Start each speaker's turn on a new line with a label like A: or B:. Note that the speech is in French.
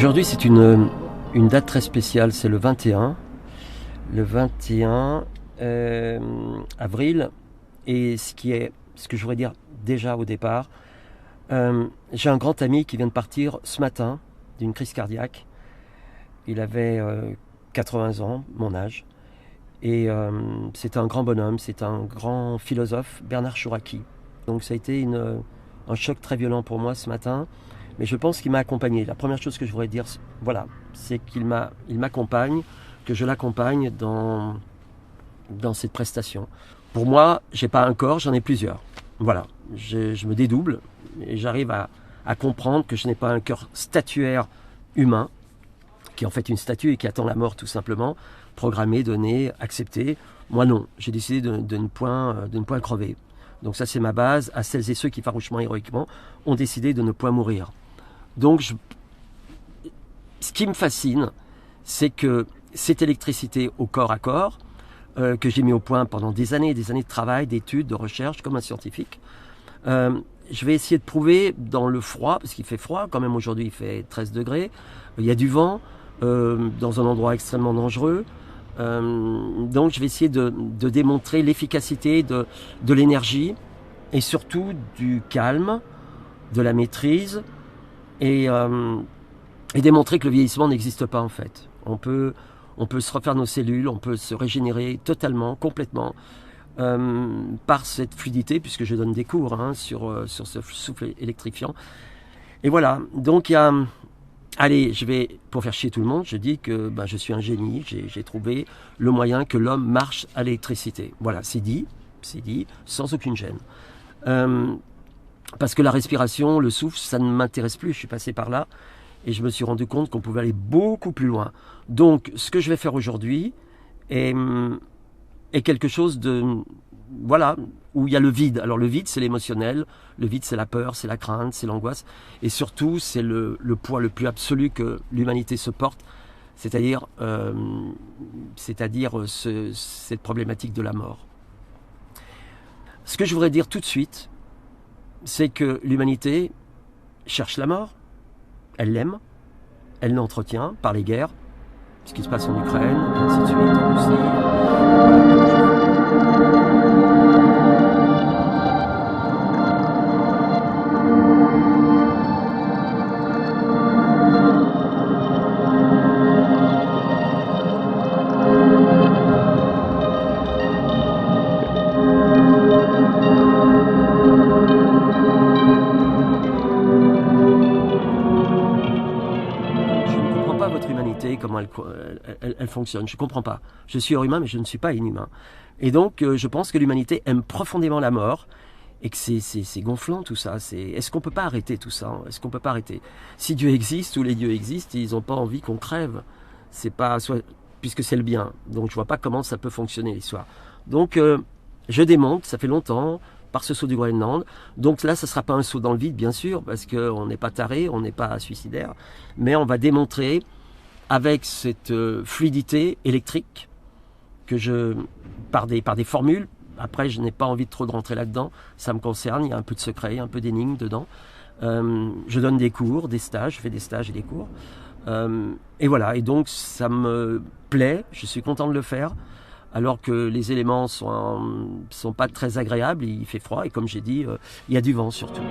A: Aujourd'hui, c'est une date très spéciale, c'est le 21. Le 21 avril. Et ce que je voudrais dire déjà au départ, j'ai un grand ami qui vient de partir ce matin d'une crise cardiaque. Il avait 80 ans, mon âge. Et c'est un grand bonhomme, c'est un grand philosophe, Bernard Chouraqui. Donc ça a été un choc très violent pour moi ce matin. Mais je pense qu'il m'a accompagné. La première chose que je voudrais dire, voilà, c'est qu'il m'accompagne, que je l'accompagne dans cette prestation. Pour moi, j'ai pas un corps, j'en ai plusieurs. Voilà, je me dédouble et j'arrive à comprendre que je n'ai pas un cœur statuaire humain, qui est en fait une statue et qui attend la mort tout simplement, programmé, donné, accepté. Moi non, j'ai décidé de ne point crever. Donc ça c'est ma base à celles et ceux qui farouchement, héroïquement, ont décidé de ne point mourir. Donc ce qui me fascine, c'est que cette électricité au corps à corps, que j'ai mis au point pendant des années de travail, d'études, de recherche, comme un scientifique, je vais essayer de prouver dans le froid, parce qu'il fait froid, quand même aujourd'hui il fait 13 degrés, il y a du vent, dans un endroit extrêmement dangereux, donc je vais essayer de démontrer l'efficacité de l'énergie, et surtout du calme, de la maîtrise, et démontrer que le vieillissement n'existe pas en fait. On peut se refaire nos cellules, on peut se régénérer totalement, complètement, par cette fluidité, puisque je donne des cours sur ce souffle électrifiant. Et voilà, donc il y a... Allez, pour faire chier tout le monde, je dis que je suis un génie, j'ai trouvé le moyen que l'homme marche à l'électricité. Voilà, c'est dit, sans aucune gêne. Parce que la respiration, le souffle, ça ne m'intéresse plus, je suis passé par là, et je me suis rendu compte qu'on pouvait aller beaucoup plus loin. Donc, ce que je vais faire aujourd'hui est quelque chose de... Voilà, où il y a le vide. Alors le vide, c'est l'émotionnel, le vide, c'est la peur, c'est la crainte, c'est l'angoisse, et surtout, c'est le poids le plus absolu que l'humanité se porte, c'est-à-dire cette problématique de la mort. Ce que je voudrais dire tout de suite, c'est que l'humanité cherche la mort, elle l'aime, elle l'entretient par les guerres, ce qui se passe en Ukraine, et ainsi de suite, en Russie. Votre humanité, comment elle fonctionne, je ne comprends pas. Je suis humain, mais je ne suis pas inhumain. Et donc, je pense que l'humanité aime profondément la mort, et que c'est gonflant tout ça. Est-ce qu'on ne peut pas arrêter tout ça? Est-ce qu'on ne peut pas arrêter? Si Dieu existe, ou les dieux existent, ils n'ont pas envie qu'on crève. C'est pas, puisque c'est le bien. Donc, je ne vois pas comment ça peut fonctionner, l'histoire. Donc, je démonte, ça fait longtemps, par ce saut du Groenland. Donc là, ça ne sera pas un saut dans le vide, bien sûr, parce qu'on n'est pas taré, on n'est pas suicidaire, mais on va démontrer avec cette fluidité électrique que par des formules. Après, je n'ai pas envie de trop de rentrer là-dedans, ça me concerne, il y a un peu de secret, un peu d'énigme dedans. Je donne des cours, des stages, je fais des stages et des cours. Et voilà, et donc ça me plaît, je suis content de le faire, alors que les éléments sont pas très agréables, il fait froid, et comme j'ai dit, il y a du vent surtout.